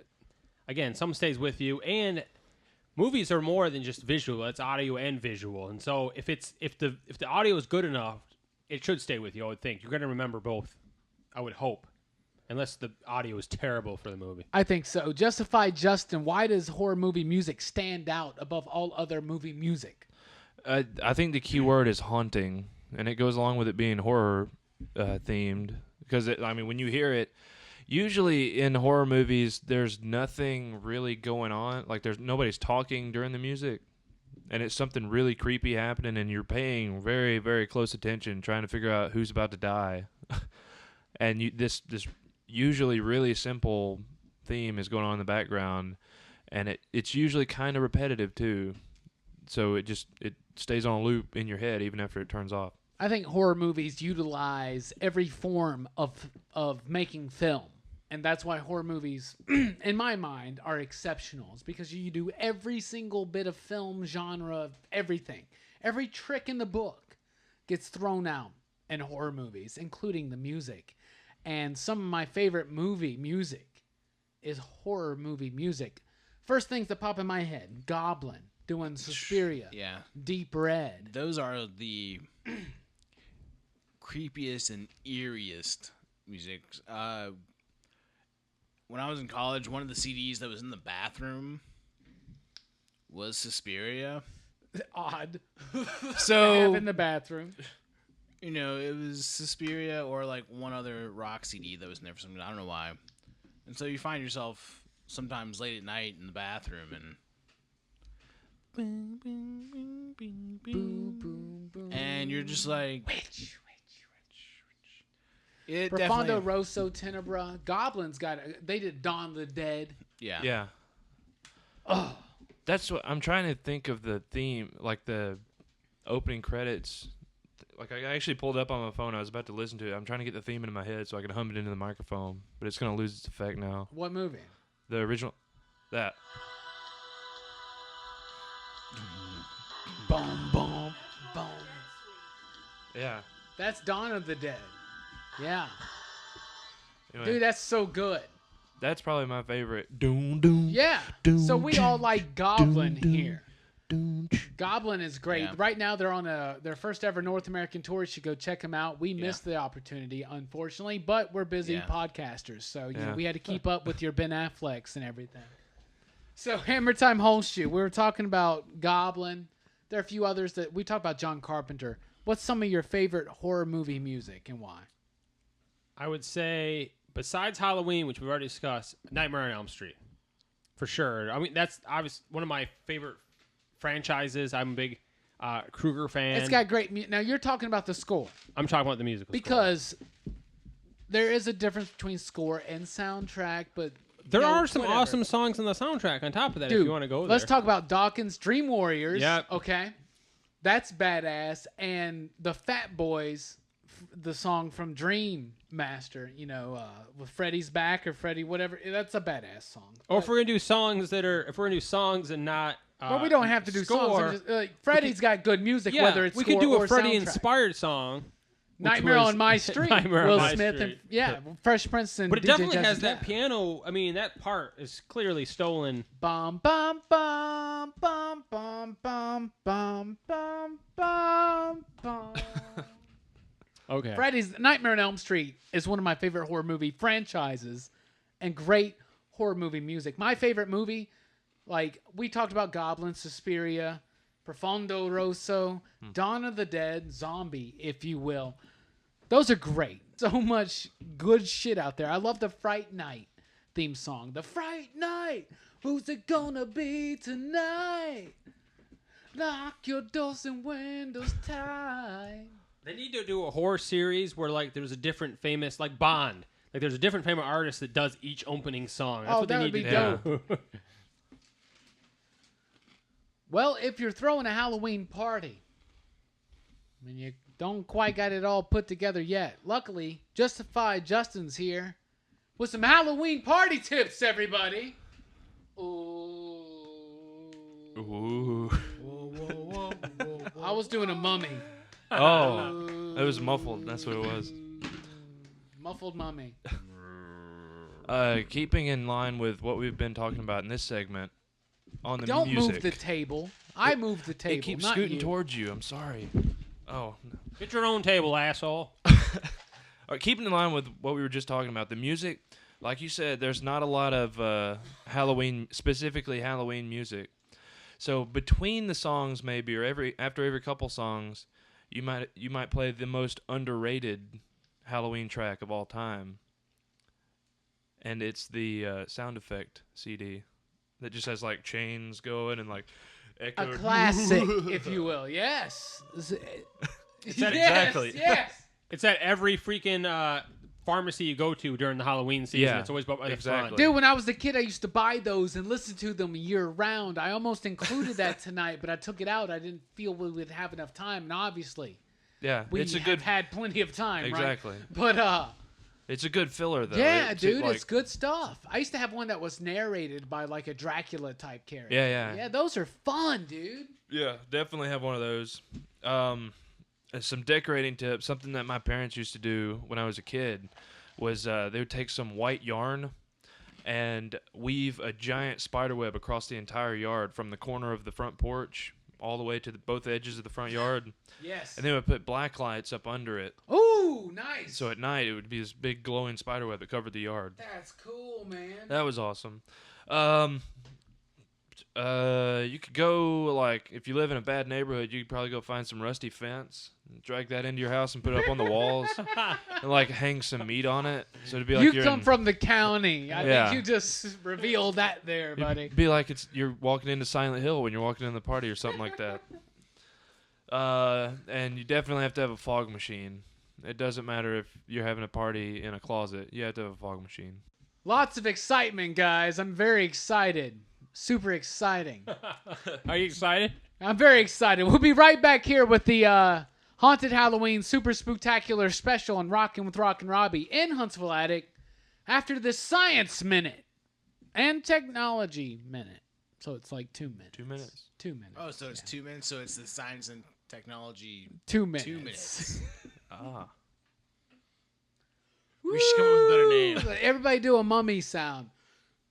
D: Again, some stays with you, and movies are more than just visual. It's audio and visual, and so if the audio is good enough, it should stay with you. I would think you're going to remember both. I would hope, unless the audio is terrible for the movie.
B: I think so. Justified Justin, why does horror movie music stand out above all other movie music?
E: I think the key word is haunting, and it goes along with it being horror themed. Because, when you hear it, usually in horror movies, there's nothing really going on. Like, nobody's talking during the music, and it's something really creepy happening, and you're paying very, very close attention, trying to figure out who's about to die. And this usually really simple theme is going on in the background, and it's usually kind of repetitive too. So it stays on a loop in your head even after it turns off.
B: I think horror movies utilize every form of making film. And that's why horror movies, in my mind, are exceptional. It's because you do every single bit of film genre, everything. Every trick in the book gets thrown out in horror movies, including the music. And some of my favorite movie music is horror movie music. First things that pop in my head, Goblin doing Suspiria.
C: Yeah.
B: Deep Red.
C: Those are the creepiest and eeriest music. When I was in college, one of the CDs that was in the bathroom was Suspiria.
B: Odd.
C: So
B: in the bathroom.
C: You know, it was Suspiria or like one other rock CD that was never something. I don't know why. And so you find yourself sometimes late at night in the bathroom and you're just like,
B: Witch.
C: it
B: Profondo
C: definitely,
B: Rosso Tenebra. Goblins they did Dawn of the Dead.
C: yeah.
E: Yeah.
B: Oh,
E: That's what I'm trying to think of the theme, like the opening credits. Like I actually pulled it up on my phone. I was about to listen to it. I'm trying to get the theme into my head so I can hum it into the microphone, but it's gonna lose its effect now.
B: what movie?
E: The original, that.
B: Boom, boom, boom.
E: Yeah.
B: That's Dawn of the Dead. Yeah.
E: Anyway,
B: Dude, that's so good.
E: that's probably my favorite. Doom doom.
B: Yeah. So we all like Goblin here. Goblin is great.
C: Yeah.
B: Right now they're on their first ever North American tour. You should go check them out. We missed the opportunity, unfortunately, but we're busy podcasters, so you know, we had to keep up with your Ben Afflecks and everything. So Hammertime Holshoe, we were talking about Goblin. There are a few others that we talked about. John Carpenter. What's some of your favorite horror movie music and why?
D: I would say, besides Halloween, which we've already discussed, Nightmare on Elm Street. For sure. I mean, that's obviously one of my favorite franchises. I'm a big Kruger fan.
B: It's got great now you're talking about the score.
D: I'm talking about the musical
B: Because there is a difference between score and soundtrack, but
D: there
B: you know,
D: are some
B: whatever.
D: awesome songs on the soundtrack on top of that.
B: Dude,
D: if you want to go there.
B: let's talk about Dawkins Dream Warriors.
D: Yep.
B: Okay. That's badass. And the Fat Boys, the song from Dream Master, you know, with Freddie's Back or Freddie, whatever. That's a badass song.
D: Or if we're gonna do songs and not.
B: But we don't have to do
D: score,
B: songs. Freddie's got good music,
D: Yeah,
B: whether it's
D: we
B: score
D: could do
B: or
D: a Freddie
B: soundtrack.
D: inspired song. which
B: Nightmare
D: was
B: on My Street.
D: Nightmare on
B: Will
D: My
B: Smith
D: Street.
B: and Fresh Prince and
D: But it
B: DJ
D: definitely
B: Jazzy
D: has that
B: Jeff.
D: piano. I mean, that part is clearly stolen.
B: Bum bum bum bum bum bum bum bum bum bum.
D: Okay.
B: Freddy's Nightmare on Elm Street is one of my favorite horror movie franchises, and great horror movie music. My favorite movie, like we talked about, Goblin, Suspiria, Profondo Rosso, Dawn of the Dead, Zombie, if you will. Those are great. So much good shit out there. I love the Fright Night theme song. The Fright Night. Who's it gonna be tonight? Lock your doors and windows tight.
D: They need to do a horror series where like there's a different famous, like Bond. Like there's a different famous artist that does each opening song. That's what
B: that
D: they
B: would
D: need
B: be
D: to
B: dope.
D: do.
B: Well, if you're throwing a Halloween party, I mean, you don't quite got it all put together yet. Luckily, Justified Justin's here with some Halloween party tips, everybody. Ooh.
E: Ooh.
B: I was doing a mummy.
E: Oh, it was muffled. That's what it was.
B: Muffled mummy.
E: Keeping in line with what we've been talking about in this segment, on the
B: Don't
E: music.
B: move the table. I moved the table.
E: It keeps
B: not
E: scooting
B: you.
E: towards you. I'm sorry. Oh.
D: Get your own table, asshole.
E: All right, keeping in line with what we were just talking about, the music, like you said, there's not a lot of Halloween, specifically Halloween music. So between the songs, maybe, or after every couple songs, you might play the most underrated Halloween track of all time, and it's the sound effect CD that just has like chains going and like echo.
B: A classic, if you will. Yes.
D: that
B: Yes,
E: exactly.
B: Yes.
D: It's at every freaking pharmacy you go to during the Halloween season.
E: Yeah,
D: It's always by the
E: exactly.
D: front.
B: Dude, when I was a kid, I used to buy those and listen to them year round. I almost included that tonight, but I took it out. I didn't feel we would have enough time, and obviously,
E: Yeah,
B: we
E: it's a
B: have
E: good.
B: had plenty of time,
E: Exactly.
B: right? But
E: It's a good filler though.
B: yeah,
E: It's
B: dude,
E: like-
B: it's good stuff. I used to have one that was narrated by like a Dracula type character.
E: Yeah.
B: Yeah, those are fun, dude.
E: Yeah, definitely have one of those. Some decorating tips. Something that my parents used to do when I was a kid was they would take some white yarn and weave a giant spider web across the entire yard from the corner of the front porch all the way to both edges of the front yard.
B: Yes.
E: And they would put black lights up under it.
B: Ooh, nice.
E: So at night it would be this big glowing spider web that covered the yard.
B: That's cool, man.
E: That was awesome. You could go, like, if you live in a bad neighborhood, you could probably go find some rusty fence, and drag that into your house and put it up on the walls, and like hang some meat on it. So it'd be like
B: you come from the county. I
E: Yeah.
B: think you just revealed that there, buddy.
E: It'd be like you're walking into Silent Hill when you're walking in the party or something like that. And you definitely have to have a fog machine. It doesn't matter if you're having a party in a closet. You have to have a fog machine.
B: Lots of excitement, guys. I'm very excited. Super exciting.
D: Are you excited?
B: I'm very excited. We'll be right back here with the Haunted Halloween Super Spooktacular Special on Rockin' with Rockin' Robbie in Huntsville Attic after the Science Minute and Technology Minute. So it's like 2 minutes.
E: 2 minutes.
B: 2 minutes.
C: Oh, so it's 2 minutes. So it's the science and technology.
B: 2 minutes.
C: 2 minutes.
E: Ah.
C: We should come up with a better name.
B: Everybody do a mummy sound.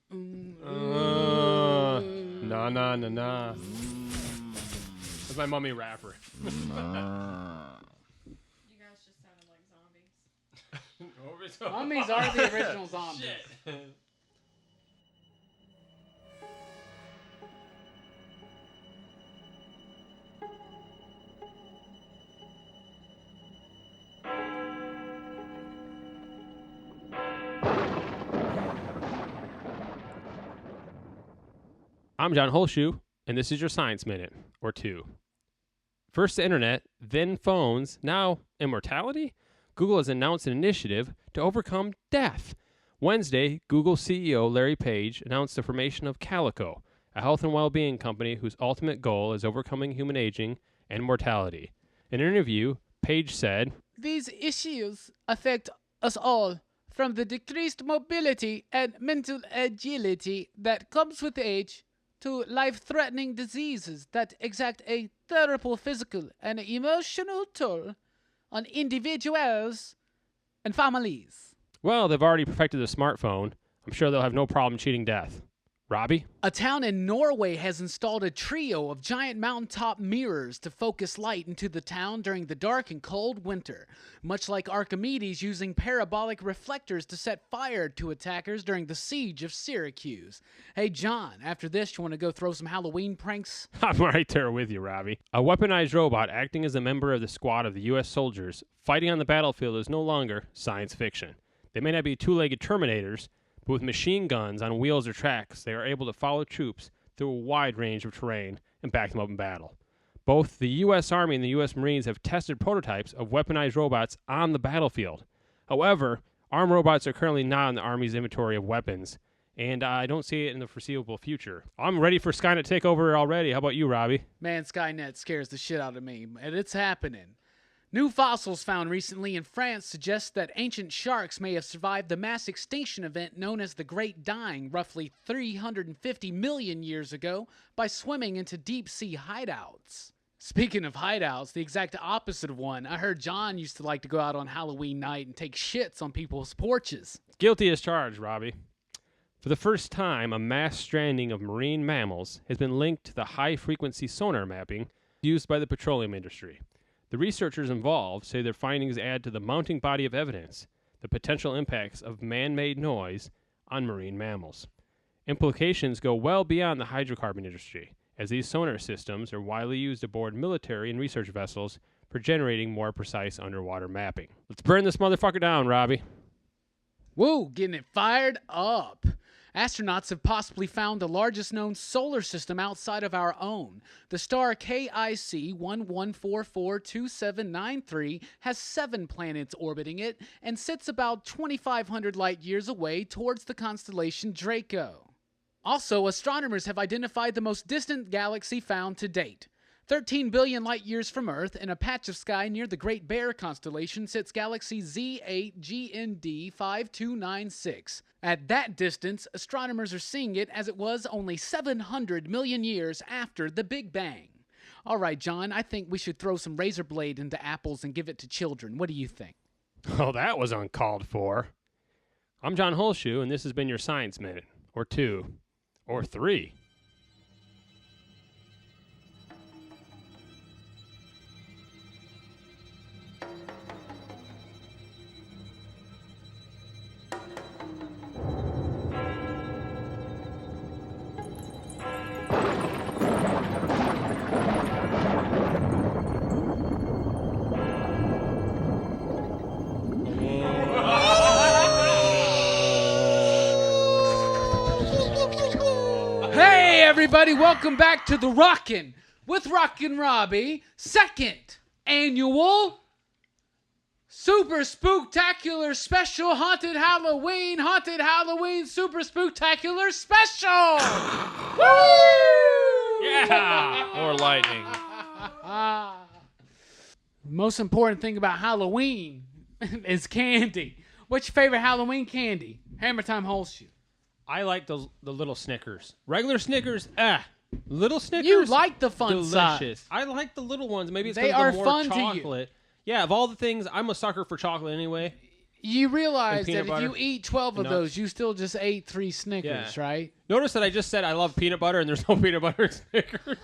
D: Nah. That's my mummy rapper.
H: You guys just sounded like zombies.
B: Mummies are the original zombies.
D: I'm John Holshoe, and this is your Science Minute, or 2. First the internet, then phones, now immortality? Google has announced an initiative to overcome death. Wednesday, Google CEO Larry Page announced the formation of Calico, a health and well-being company whose ultimate goal is overcoming human aging and mortality. In an interview, Page said,
B: These issues affect us all, from the decreased mobility and mental agility that comes with age to life-threatening diseases that exact a terrible physical and emotional toll on individuals and families.
D: well, they've already perfected the smartphone. I'm sure they'll have no problem cheating death. Robbie?
B: A town in Norway has installed a trio of giant mountaintop mirrors to focus light into the town during the dark and cold winter, much like Archimedes using parabolic reflectors to set fire to attackers during the siege of Syracuse. Hey, John, after this, you want to go throw some Halloween pranks?
D: I'm right there with you, Robbie. A weaponized robot acting as a member of the squad of the U.S. soldiers fighting on the battlefield is no longer science fiction. They may not be two-legged Terminators, but with machine guns on wheels or tracks, they are able to follow troops through a wide range of terrain and back them up in battle. Both the U.S. Army and the U.S. Marines have tested prototypes of weaponized robots on the battlefield. However, armed robots are currently not on the Army's inventory of weapons, and I don't see it in the foreseeable future. I'm ready for Skynet takeover already. How about you, Robbie?
B: Man, Skynet scares the shit out of me, and it's happening. New fossils found recently in France suggest that ancient sharks may have survived the mass extinction event known as the Great Dying roughly 350 million years ago by swimming into deep-sea hideouts. Speaking of hideouts, the exact opposite of one, I heard John used to like to go out on Halloween night and take shits on people's porches.
D: Guilty as charged, Robbie. For the first time, a mass stranding of marine mammals has been linked to the high-frequency sonar mapping used by the petroleum industry. The researchers involved say their findings add to the mounting body of evidence the potential impacts of man-made noise on marine mammals. Implications go well beyond the hydrocarbon industry, as these sonar systems are widely used aboard military and research vessels for generating more precise underwater mapping. Let's burn this motherfucker down, Robbie.
B: Woo, getting it fired up. Astronauts have possibly found the largest known solar system outside of our own. The star KIC 11442793 has 7 planets orbiting it and sits about 2,500 light years away towards the constellation Draco. Also, astronomers have identified the most distant galaxy found to date. 13 billion light years from Earth, in a patch of sky near the Great Bear constellation, sits galaxy Z8 GND 5296. At that distance, astronomers are seeing it as it was only 700 million years after the Big Bang. All right, John, I think we should throw some razor blade into apples and give it to children. What do you think?
D: Oh, that was uncalled for. I'm John Holshoe, and this has been your Science Minute. Or 2. Or 3.
B: Hey, everybody, welcome back to the Rockin' with Rockin Robbie, 2nd annual Super Spooktacular Special Haunted Halloween Super Spooktacular Special! Woo!
D: Yeah!
E: More lightning.
B: Most important thing about Halloween is candy. What's your favorite Halloween candy? Hammertime Holshoe.
D: I like the little Snickers. Regular Snickers, Little Snickers,
B: You like the fun
D: delicious.
B: size.
D: I like the little ones. Maybe it's
B: They
D: because
B: are
D: the more
B: fun to you.
D: chocolate. Yeah, of all the things, I'm a sucker for chocolate anyway.
B: You realize
D: And
B: that
D: peanut
B: if you
D: butter.
B: eat 12 of
D: Nuts.
B: those, you still just ate 3 Snickers,
D: Yeah.
B: right?
D: Notice that I just said I love peanut butter, and there's no peanut butter in Snickers.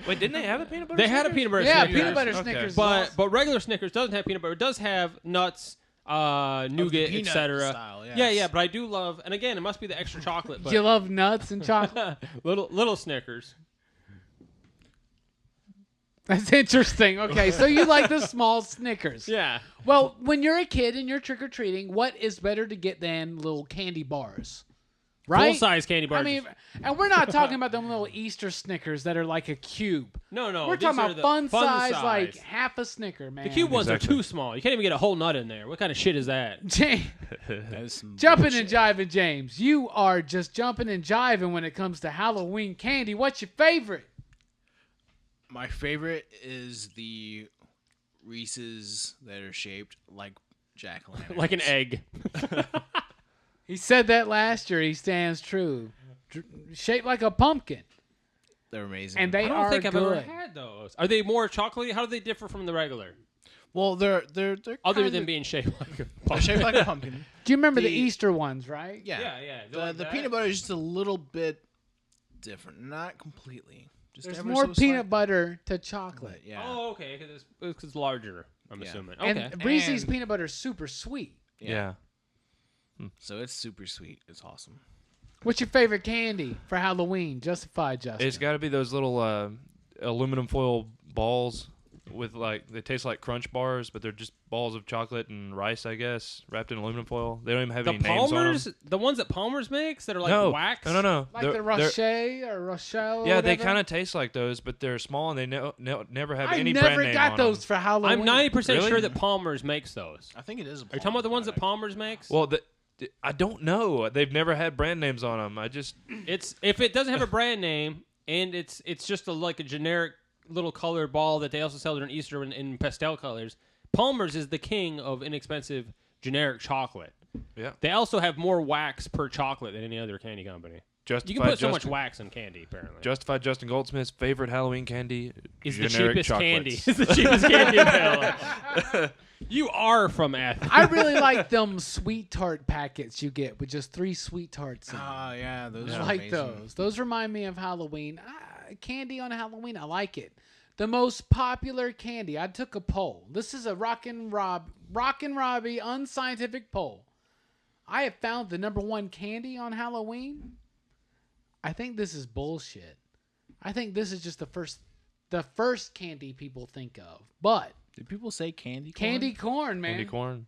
E: Wait, didn't they have a peanut butter?
D: They had a
E: Snickers?
D: peanut butter
B: Yeah,
D: Snickers.
B: peanut butter
E: Okay.
B: Snickers.
D: But regular Snickers doesn't have peanut butter. It does have nuts, nougat,
C: peanut
D: etc.
C: style, yes.
D: Yeah. But I do love, and again, it must be the extra chocolate. But
B: you love nuts and chocolate?
D: little Snickers.
B: That's interesting. Okay, so you like the small Snickers.
D: Yeah.
B: Well, when you're a kid and you're trick-or-treating, what is better to get than little candy bars? Right?
D: Full-size candy bars.
B: I mean, and we're not talking about them little Easter Snickers that are like a cube.
D: no.
B: We're
D: these
B: talking
D: are
B: about
D: the
B: fun size, like half a Snicker, man.
D: the cube ones
E: Exactly.
D: are too small. You can't even get a whole nut in there. What kind of shit is that?
C: That is some
B: Jumpin'
C: bullshit.
B: and Jivin James. You are just jumping and jiving when it comes to Halloween candy. What's your favorite?
C: My favorite is the Reese's that are shaped like jack-o'-lanterns.
D: Like an egg.
B: He said that last year. He stands true. Shaped like a pumpkin.
C: They're amazing.
B: And they
D: I don't
B: are
D: think I've
B: good.
D: ever had those. Are they more chocolatey? How do they differ from the regular?
C: well, they're
D: Other
C: kinda-
D: than being shaped like a
C: they're
D: pumpkin.
C: shaped like a pumpkin.
B: Do you remember the
C: The-
B: Easter ones, right?
C: Yeah.
D: Yeah.
C: The peanut butter is just a little bit different, not completely. Just
B: There's
C: ever
B: more
C: so
B: peanut
C: slight.
B: butter to chocolate.
C: Yeah.
D: Oh, okay. Because it's larger, I'm
C: Yeah.
D: assuming. Okay.
B: And Reese's
C: And-
B: peanut butter is super sweet.
E: Yeah.
C: So it's super sweet. It's awesome.
B: What's your favorite candy for Halloween? Justify, Justin.
E: It's got to be those little aluminum foil balls with they taste like Crunch bars, but they're just balls of chocolate and rice, I guess, wrapped in aluminum foil. They don't even have
D: the
E: any names on
D: Palmer's,
E: them.
D: the ones that Palmer's makes that are like
E: No,
D: wax.
E: no.
B: like
E: They're-
B: the
E: they're-
B: Rocher or Rochelle.
E: Yeah, they kind of taste like those, but they're small and they never have
B: I
E: any brand
B: never
E: name
B: got
E: on
B: those
E: them.
B: for Halloween.
D: I'm 90%
E: Really?
D: sure that Palmer's makes those.
C: I think it is.
D: Are you talking about the ones that Palmer's makes?
E: Well, I don't know. They've never had brand names on them. I just
D: It's if it doesn't have a brand name and it's just like a generic little colored ball that they also sell during Easter in pastel colors. Palmer's is the king of inexpensive generic chocolate.
E: yeah.
D: They also have more wax per chocolate than any other candy company.
E: Justified
D: You can put so much
E: Justin,
D: wax in candy, apparently.
E: Justified Justin Goldsmith's favorite Halloween candy
D: is the
E: generic
D: cheapest candy.
E: chocolates.
D: It's the cheapest candy available. You are from Athens.
B: I really like them sweet tart packets you get with just 3 sweet tarts in them.
C: Oh yeah, those
B: I
C: are
B: like
C: amazing.
B: those. Those remind me of Halloween. Candy on Halloween, I like it. The most popular candy. I took a poll. This is a Rockin Robbie unscientific poll. I have found the #1 candy on Halloween. I think this is bullshit. I think this is just the first candy people think of. But
C: Did people say candy corn?
B: candy corn, man.
E: Candy corn.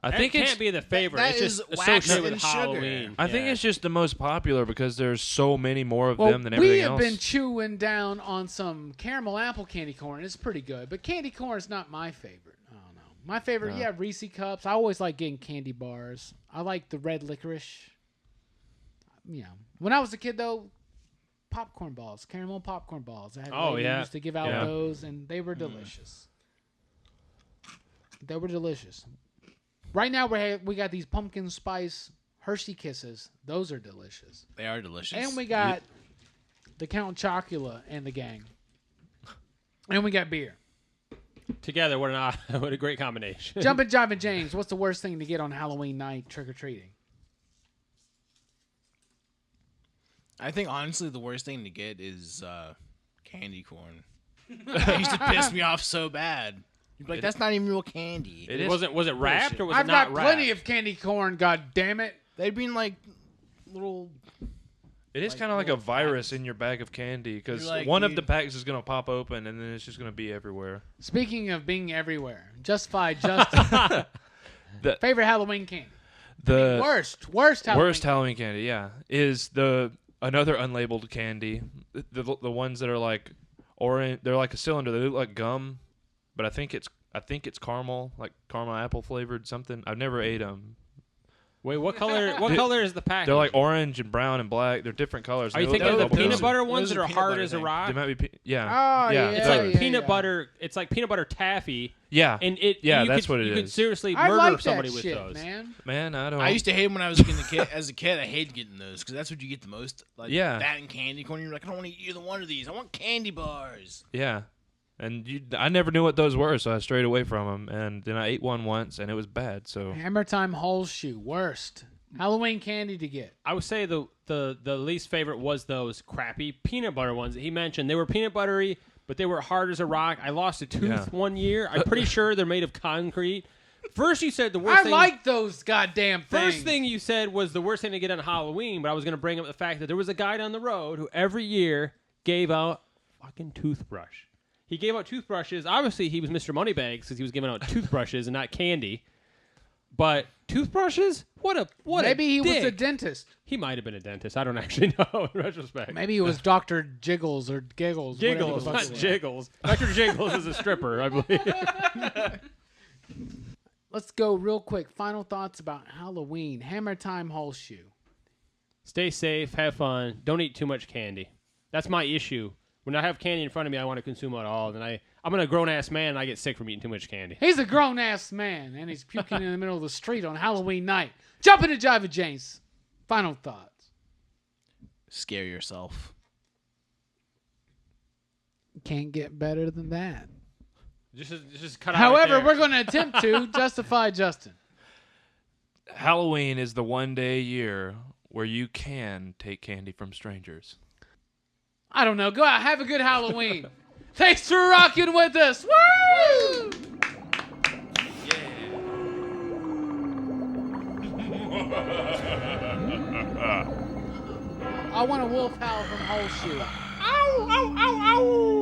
E: I think
D: it
E: it's
D: can't be the favorite.
C: that
D: it's
C: is
D: just
C: wax
D: associated with
C: and sugar.
D: Halloween.
E: I think
D: Yeah.
E: it's just the most popular because there's so many more of
B: Well,
E: them than everything
B: we have
E: else.
B: been chewing down on some caramel apple candy corn. It's pretty good, but candy corn is not my favorite. I don't know. My favorite,
E: No.
B: yeah, Reese cups. I always like getting candy bars. I like the red licorice. You know, when I was a kid though, popcorn balls, caramel popcorn balls. I had
D: Oh,
B: ladies
D: yeah.
B: used to give out
E: Yeah.
B: those, and they were delicious. They were delicious. Right now we got these pumpkin spice Hershey Kisses. Those are delicious.
C: They are delicious.
B: And we got the Count Chocula and the gang. And we got beer.
D: Together, what a great combination.
B: Jumpin' Jivin James, what's the worst thing to get on Halloween night trick-or-treating?
C: I think honestly the worst thing to get is candy corn. It used to piss me off so bad. You'd be like, that's not even real candy.
E: It is.
D: Was it wrapped or was
B: I've
D: it not
B: got
D: wrapped?
B: plenty of candy corn, god damn it.
C: They'd be in like little.
E: It is
C: like
E: kind of like a
C: little
E: virus
C: packs.
E: in your bag of candy because
C: You're like,
E: one of
C: dude.
E: the packs is going to pop open and then it's just going to be everywhere.
B: Speaking of being everywhere, Justified Justin. Favorite Halloween candy?
E: The
B: Worst Halloween
E: worst Halloween candy, yeah, is another unlabeled candy. The ones that are like orange, they're like a cylinder. They look like gum, but I think it's caramel, like caramel apple flavored something. I've never ate them.
D: Wait, what color? What color is the package?
E: They're like orange and brown and black. They're different colors.
D: Are you
E: They
D: thinking
E: look
D: of the
E: like
D: peanut
E: bubblegum.
D: butter ones
C: Those
D: that
C: are
D: are
C: peanut
D: hard
C: butter
D: as a
C: thing.
D: rock?
E: They might be.
B: Oh, yeah.
D: It's
E: those.
D: like peanut butter. It's like peanut butter taffy,
E: Yeah,
D: and it.
E: Yeah,
D: you
E: that's
D: could,
E: what it
D: you could
E: is.
D: seriously
B: I
D: murder
B: like
D: somebody
B: that
D: with
B: shit,
D: those.
B: man.
E: I don't.
C: I used to hate them when I was as a kid. I hated getting those because that's what you get the most. Like
E: Yeah.
C: that and candy corn. You're like, I don't want to eat either one of these. I want candy bars.
E: Yeah, and I never knew what those were, so I strayed away from them. And then I ate one once, and it was bad. So
B: Hammertime Holshoe, worst Halloween candy to get.
D: I would say the least favorite was those crappy peanut butter ones that he mentioned. They were peanut buttery, but they were hard as a rock. I lost a tooth
E: Yeah.
D: one year. I'm pretty sure they're made of concrete. First, you said the worst
B: I
D: thing.
B: like those goddamn things.
D: First thing you said was the worst thing to get on Halloween, but I was going to bring up the fact that there was a guy down the road who every year gave out fucking toothbrush. He gave out toothbrushes. Obviously, he was Mr. Moneybags because he was giving out toothbrushes and not candy. But toothbrushes? What
B: Maybe
D: a
B: he was
D: dick.
B: a dentist.
D: He might have been a dentist. I don't actually know in retrospect.
B: Maybe it was Dr. Jiggles or Giggles. whatever
D: Jiggles,
B: the
D: not
B: fuck it was.
D: Jiggles. Dr. Jiggles is a stripper, I believe.
B: Let's go real quick. Final thoughts about Halloween. Hammertime Holshoe.
D: Stay safe, have fun, don't eat too much candy. That's my issue. When I have candy in front of me, I want to consume it all. And I'm a grown-ass man, and I get sick from eating too much candy.
B: He's a grown-ass man, and he's puking in the middle of the street on Halloween night. Jumpin' and Jivin James. Final thoughts.
C: Scare yourself.
B: Can't get better than that.
D: Just cut out.
B: However,
D: right there.
B: we're going to attempt to justify Justin.
E: Halloween is the one day a year where you can take candy from strangers.
B: I don't know. Go out. Have a good Halloween. Thanks for rocking with us. Woo! I want a wolf howl from Holshoe.
D: Ow, ow, ow, ow.